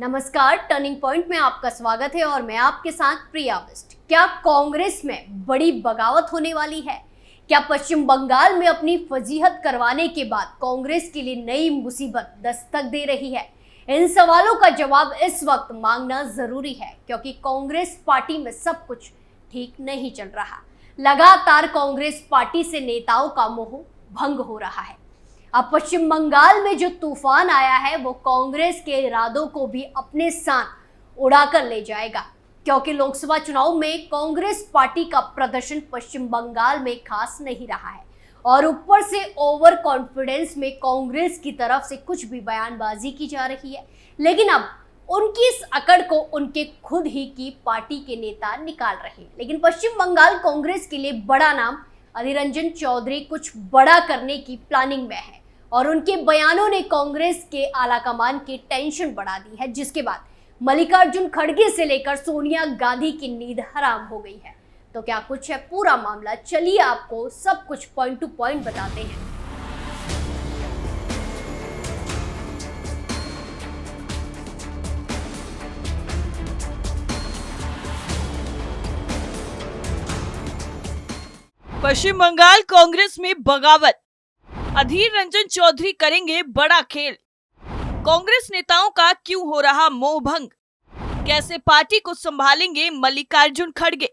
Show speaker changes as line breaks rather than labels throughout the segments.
नमस्कार, turning point में आपका स्वागत है और मैं आपके साथ प्रिया बिष्ट। क्या कांग्रेस में बड़ी बगावत होने वाली है? क्या पश्चिम बंगाल में अपनी फजीहत करवाने के बाद कांग्रेस के लिए नई मुसीबत दस्तक दे रही है? इन सवालों का जवाब इस वक्त मांगना जरूरी है, क्योंकि कांग्रेस पार्टी में सब कुछ ठीक नहीं चल रहा। लगातार कांग्रेस पार्टी से नेताओं का मोह भंग हो रहा है। अब पश्चिम बंगाल में जो तूफान आया है वो कांग्रेस के इरादों को भी अपने साथ उड़ाकर ले जाएगा, क्योंकि लोकसभा चुनाव में कांग्रेस पार्टी का प्रदर्शन पश्चिम बंगाल में खास नहीं रहा है और ऊपर से ओवर कॉन्फिडेंस में कांग्रेस की तरफ से कुछ भी बयानबाजी की जा रही है। लेकिन अब उनकी इस अकड़ को उनके खुद ही की पार्टी के नेता निकाल रहे हैं। लेकिन पश्चिम बंगाल कांग्रेस के लिए बड़ा नाम अधीर रंजन चौधरी कुछ बड़ा करने की प्लानिंग में है और उनके बयानों ने कांग्रेस के आलाकमान की टेंशन बढ़ा दी है, जिसके बाद मल्लिकार्जुन खड़गे से लेकर सोनिया गांधी की नींद हराम हो गई है। तो क्या कुछ है पूरा मामला, चलिए आपको सब कुछ पॉइंट टू पॉइंट बताते हैं।
पश्चिम बंगाल कांग्रेस में बगावत, अधीर रंजन चौधरी करेंगे बड़ा खेल। कांग्रेस नेताओं का क्यों हो रहा मोह भंग? कैसे पार्टी को संभालेंगे मल्लिकार्जुन खड़गे?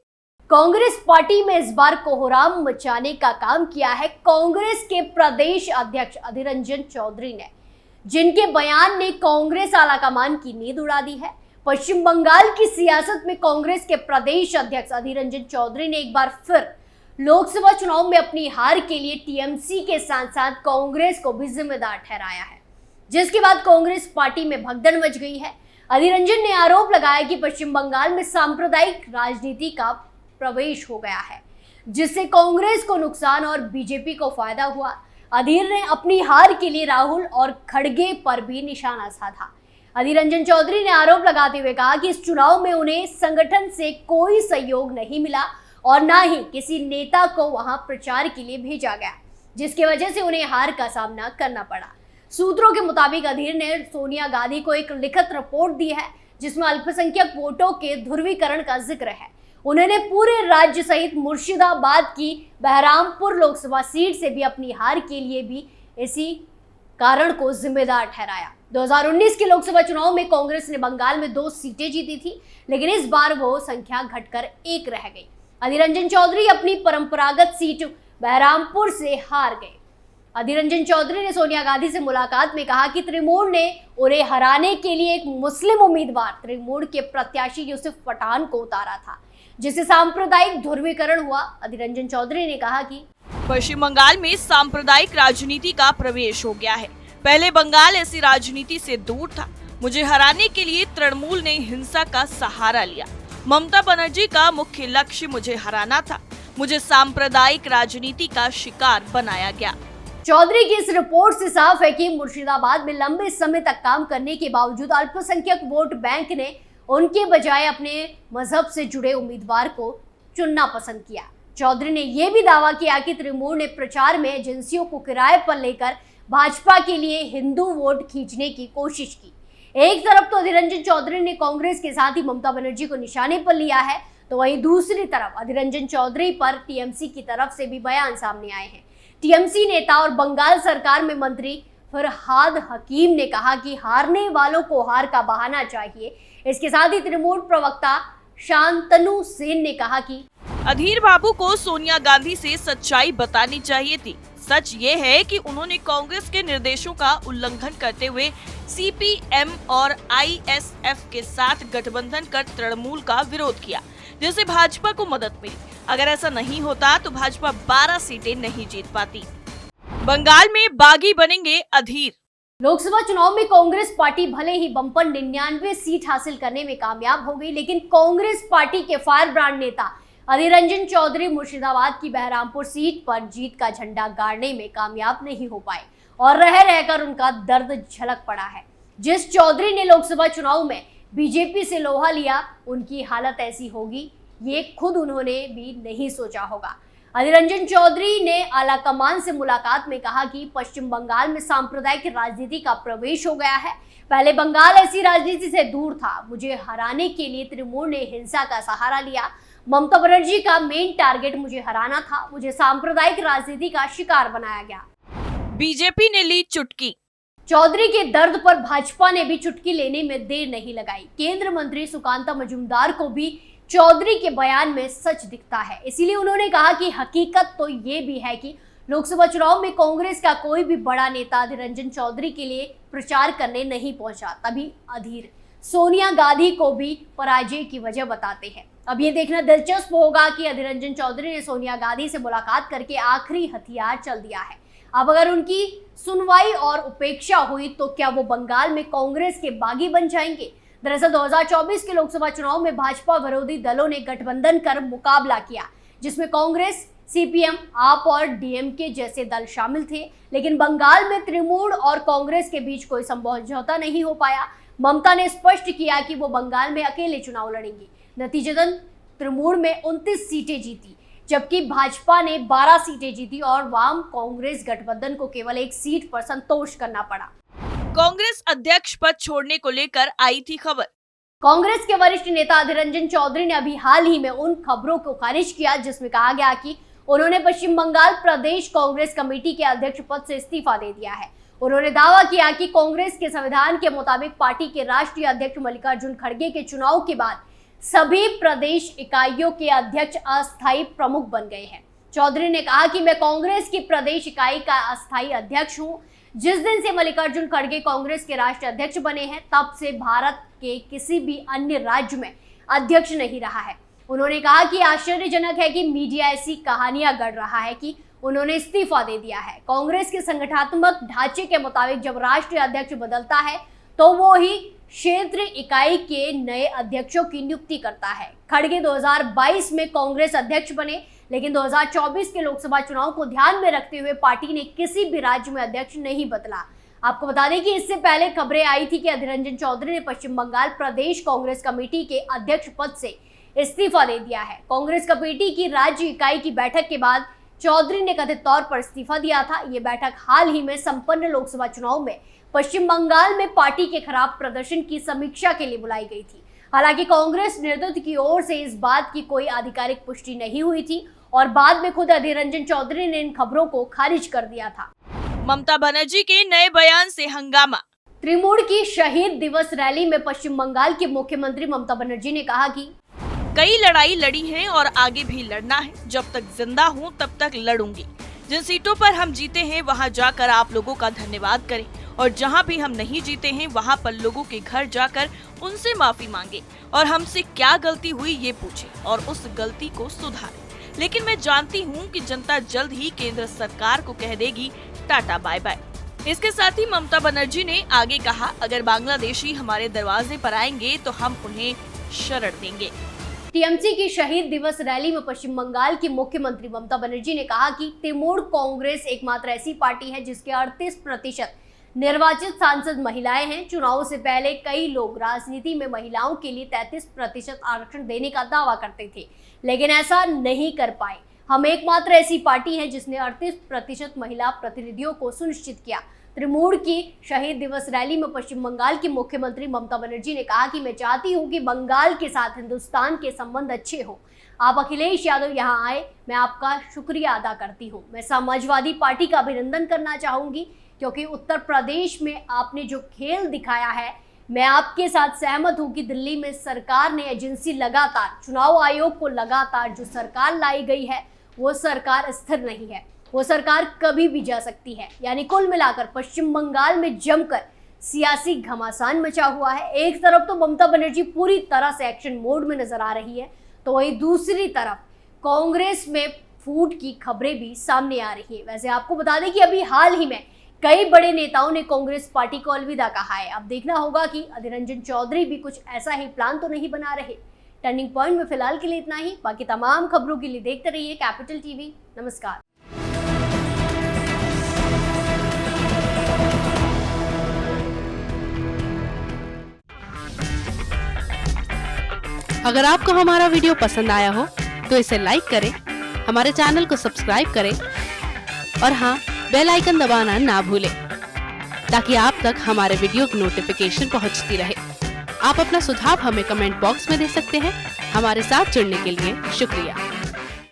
कांग्रेस पार्टी में इस बार कोहराम मचाने का काम किया है कांग्रेस के प्रदेश अध्यक्ष अधीर रंजन चौधरी ने, जिनके बयान ने कांग्रेस आलाकमान की नींद उड़ा दी है। पश्चिम बंगाल की सियासत में कांग्रेस के प्रदेश अध्यक्ष अधीर रंजन चौधरी ने एक बार फिर लोकसभा चुनाव में अपनी हार के लिए टीएमसी के साथ साथ कांग्रेस को भी जिम्मेदार ठहराया है, जिसके बाद कांग्रेस पार्टी में भगदड़ मच गई है। अधीर रंजन ने आरोप लगाया कि पश्चिम बंगाल में सांप्रदायिक राजनीति का प्रवेश हो गया है, जिससे कांग्रेस को नुकसान और बीजेपी को फायदा हुआ। अधीर ने अपनी हार के लिए राहुल और खड़गे पर भी निशाना साधा। अधीर रंजन चौधरी ने आरोप लगाते हुए कहा कि इस चुनाव में उन्हें संगठन से कोई सहयोग नहीं मिला और ना ही किसी नेता को वहां प्रचार के लिए भेजा गया, जिसकी वजह से उन्हें हार का सामना करना पड़ा। सूत्रों के मुताबिक अधीर ने सोनिया गांधी को एक लिखित रिपोर्ट दी है, जिसमें अल्पसंख्यक वोटों के ध्रुवीकरण का जिक्र है। उन्होंने पूरे राज्य सहित मुर्शिदाबाद की बहरामपुर लोकसभा सीट से भी अपनी हार के लिए भी इसी कारण को जिम्मेदार ठहराया। 2019 के लोकसभा चुनाव में कांग्रेस ने बंगाल में 2 सीटें जीती थी, लेकिन इस बार वो संख्या घटकर 1 रह गई। अधीर रंजन चौधरी अपनी परंपरागत सीट बहरामपुर से हार गए। अधीर रंजन चौधरी ने सोनिया गांधी से मुलाकात में कहा कि तृणमूल ने उन्हें हराने के लिए एक मुस्लिम उम्मीदवार तृणमूल के प्रत्याशी यूसुफ पठान को उतारा था, जिससे सांप्रदायिक ध्रुवीकरण हुआ। अधीर रंजन चौधरी ने कहा कि
पश्चिम बंगाल में सांप्रदायिक राजनीति का प्रवेश हो गया है। पहले बंगाल ऐसी राजनीति से दूर था। मुझे हराने के लिए तृणमूल ने हिंसा का सहारा लिया। ममता बनर्जी का मुख्य लक्ष्य मुझे हराना था। मुझे सांप्रदायिक राजनीति का शिकार बनाया गया।
चौधरी की इस रिपोर्ट से साफ है कि मुर्शिदाबाद में लंबे समय तक काम करने के बावजूद अल्पसंख्यक वोट बैंक ने उनके बजाय अपने मजहब से जुड़े उम्मीदवार को चुनना पसंद किया। चौधरी ने यह भी दावा किया कि तृणमूल ने प्रचार में एजेंसियों को किराए पर लेकर भाजपा के लिए हिंदू वोट खींचने की कोशिश की। एक तरफ तो अधीर रंजन चौधरी ने कांग्रेस के साथ ही ममता बनर्जी को निशाने पर लिया है, तो वहीं दूसरी तरफ अधीर रंजन चौधरी पर टीएमसी की तरफ से भी बयान सामने आए हैं। टीएमसी नेता और बंगाल सरकार में मंत्री फरहाद हकीम ने कहा कि हारने वालों को हार का बहाना चाहिए। इसके साथ ही तृणमूल प्रवक्ता शांतनु सेन ने कहा कि
अधीर बाबू को सोनिया गांधी से सच्चाई बतानी चाहिए थी। सच ये है कि उन्होंने कांग्रेस के निर्देशों का उल्लंघन करते हुए सीपीएम और आईएसएफ के साथ गठबंधन कर तृणमूल का विरोध किया, जिससे भाजपा को मदद मिली। अगर ऐसा नहीं होता तो भाजपा 12 सीटें नहीं जीत पाती। बंगाल में बागी बनेंगे अधीर।
लोकसभा चुनाव में कांग्रेस पार्टी भले ही बम्पर 99 सीट हासिल करने में कामयाब हो गई, लेकिन कांग्रेस पार्टी के फायर ब्रांड नेता अधीर रंजन चौधरी मुर्शिदाबाद की बहरामपुर सीट पर जीत का झंडा गाड़ने में कामयाब नहीं हो पाए और रह रहकर उनका दर्द झलक पड़ा है। जिस चौधरी ने लोकसभा चुनाव में बीजेपी से लोहा लिया, उनकी हालत ऐसी होगी ये खुद उन्होंने भी नहीं सोचा होगा। अधीर रंजन चौधरी ने आला कमान से मुलाकात में कहा कि पश्चिम बंगाल में सांप्रदायिक राजनीति का प्रवेश हो गया है। पहले बंगाल ऐसी राजनीति से दूर था। मुझे हराने के लिए तृणमूल ने हिंसा का सहारा लिया। ममता बनर्जी का मेन टारगेट मुझे हराना था। मुझे सांप्रदायिक राजनीति का शिकार बनाया गया।
बीजेपी ने ली चुटकी।
चौधरी के दर्द पर भाजपा ने भी चुटकी लेने में देर नहीं लगाई। केंद्र मंत्री सुकांता मजूमदार को भी चौधरी के बयान में सच दिखता है। इसीलिए उन्होंने कहा कि हकीकत तो ये भी है कि लोकसभा चुनाव में कांग्रेस का कोई भी बड़ा नेता अधीर रंजन चौधरी के लिए प्रचार करने नहीं पहुंचा। तभी अधीर सोनिया गांधी को भी पराजय की वजह बताते हैं। अब ये देखना दिलचस्प होगा कि अधीर रंजन चौधरी ने सोनिया गांधी से मुलाकात करके आखिरी हथियार चल दिया है। अब अगर उनकी सुनवाई और उपेक्षा हुई तो क्या वो बंगाल में कांग्रेस के बागी बन जाएंगे? दरअसल 2024 के लोकसभा चुनाव में भाजपा विरोधी दलों ने गठबंधन कर मुकाबला किया, जिसमें कांग्रेस, सीपीएम, आप और डीएमके जैसे दल शामिल थे। लेकिन बंगाल में तृणमूल और कांग्रेस के बीच कोई समझौता नहीं हो पाया। ममता ने स्पष्ट किया कि वो बंगाल में अकेले चुनाव लड़ेंगी। नतीजतन तृणमूल में 29 सीटें जीती, जबकि भाजपा ने 12 सीटें जीती और वाम कांग्रेस गठबंधन को केवल 1 सीट पर संतोष करना पड़ा।
कांग्रेस अध्यक्ष पद छोड़ने को लेकर आई थी खबर।
कांग्रेस के वरिष्ठ नेता अधीर रंजन चौधरी ने अभी हाल ही में उन खबरों को खारिज किया जिसमें कहा गया कि उन्होंने पश्चिम बंगाल प्रदेश कांग्रेस कमेटी के अध्यक्ष पद से इस्तीफा दे दिया है। उन्होंने दावा किया कि कांग्रेस के संविधान के मुताबिक पार्टी के राष्ट्रीय अध्यक्ष मल्लिकार्जुन खड़गे के चुनाव के बाद सभी प्रदेश इकाइयों के अध्यक्ष अस्थायी प्रमुख बन गए हैं। चौधरी ने कहा कि मैं कांग्रेस की प्रदेश इकाई का अस्थायी अध्यक्ष हूं। जिस दिन से मल्लिकार्जुन खड़गे कांग्रेस के राष्ट्रीय अध्यक्ष बने हैं, तब से भारत के किसी भी अन्य राज्य में अध्यक्ष नहीं रहा है। उन्होंने कहा कि आश्चर्यजनक है कि मीडिया ऐसी कहानियां गढ़ रहा है कि उन्होंने इस्तीफा दे दिया है। कांग्रेस के संगठनात्मक ढांचे के मुताबिक जब राष्ट्रीय अध्यक्ष बदलता है तो वो ही क्षेत्र इकाई के नए अध्यक्षों की नियुक्ति करता है। खड़गे 2022 में कांग्रेस अध्यक्ष बने, लेकिन 2024 के लोकसभा चुनाव को ध्यान में रखते हुए पार्टी ने किसी भी राज्य में अध्यक्ष नहीं बदला। आपको बता दें कि इससे पहले खबरें आई थी कि अधीर रंजन चौधरी ने पश्चिम बंगाल प्रदेश कांग्रेस कमेटी के अध्यक्ष पद से इस्तीफा दे दिया है। कांग्रेस कमेटी की राज्य इकाई की बैठक के बाद चौधरी ने कथित तौर पर इस्तीफा दिया था। ये बैठक हाल ही में संपन्न लोकसभा चुनाव में पश्चिम बंगाल में पार्टी के खराब प्रदर्शन की समीक्षा के लिए बुलाई गई थी। हालांकि कांग्रेस नेतृत्व की ओर से इस बात की कोई आधिकारिक पुष्टि नहीं हुई थी और बाद में खुद अधीर रंजन चौधरी ने इन खबरों को खारिज कर दिया था।
ममता बनर्जी के नए बयान से हंगामा।
तृणमूल की शहीद दिवस रैली में पश्चिम बंगाल की मुख्यमंत्री ममता बनर्जी ने कहा कि
कई लड़ाई लड़ी है और आगे भी लड़ना है। जब तक जिंदा हूँ तब तक लड़ूंगी। जिन सीटों पर हम जीते हैं वहाँ जाकर आप लोगों का धन्यवाद करें और जहाँ भी हम नहीं जीते हैं वहाँ पर लोगों के घर जाकर उनसे माफी मांगे और हमसे क्या गलती हुई ये पूछे और उस गलती को सुधारें। लेकिन मैं जानती हूँ कि जनता जल्द ही केंद्र सरकार को कह देगी टाटा बाय बाय। इसके साथ ही ममता बनर्जी ने आगे कहा, अगर बांग्लादेशी हमारे दरवाजे पर आएंगे तो हम उन्हें शरण देंगे।
टीएमसी की शहीद दिवस रैली में पश्चिम बंगाल की मुख्यमंत्री ममता बनर्जी ने कहा कि तृणमूल कांग्रेस एकमात्र ऐसी पार्टी है जिसके 38% निर्वाचित सांसद महिलाएं हैं। चुनाव से पहले कई लोग राजनीति में महिलाओं के लिए 33% आरक्षण देने का दावा करते थे, लेकिन ऐसा नहीं कर पाए। हम एकमात्र ऐसी पार्टी है जिसने 38% महिला प्रतिनिधियों को सुनिश्चित किया। तृणमूल की शहीद दिवस रैली में पश्चिम बंगाल की मुख्यमंत्री ममता बनर्जी ने कहा कि मैं चाहती हूं कि बंगाल के साथ हिंदुस्तान के संबंध अच्छे हो। आप अखिलेश यादव यहां आए, मैं आपका शुक्रिया अदा करती हूं। मैं समाजवादी पार्टी का अभिनंदन करना चाहूंगी क्योंकि उत्तर प्रदेश में आपने जो खेल दिखाया है, मैं आपके साथ सहमत हूं कि दिल्ली में सरकार ने एजेंसी लगातार, चुनाव आयोग को लगातार जो सरकार लाई गई है वो सरकार स्थिर नहीं है, वो सरकार कभी भी जा सकती है। यानी कुल मिलाकर पश्चिम बंगाल में जमकर सियासी घमासान मचा हुआ है। एक तरफ तो ममता बनर्जी पूरी तरह से एक्शन मोड में नजर आ रही है, तो वहीं दूसरी तरफ कांग्रेस में फूट की खबरें भी सामने आ रही है। वैसे आपको बता दें कि अभी हाल ही में कई बड़े नेताओं ने कांग्रेस पार्टी को अलविदा कहा है। अब देखना होगा कि अधीर रंजन चौधरी भी कुछ ऐसा ही प्लान तो नहीं बना रहे। टर्निंग पॉइंट में फिलहाल के लिए इतना ही। बाकी तमाम खबरों के लिए देखते रहिए कैपिटल टीवी। नमस्कार।
अगर आपको हमारा वीडियो पसंद आया हो तो इसे लाइक करें, हमारे चैनल को सब्सक्राइब करें और हाँ, बेल आइकन दबाना ना भूलें ताकि आप तक हमारे वीडियो की नोटिफिकेशन पहुंचती रहे। आप अपना सुझाव हमें कमेंट बॉक्स में दे सकते हैं। हमारे साथ जुड़ने के लिए शुक्रिया।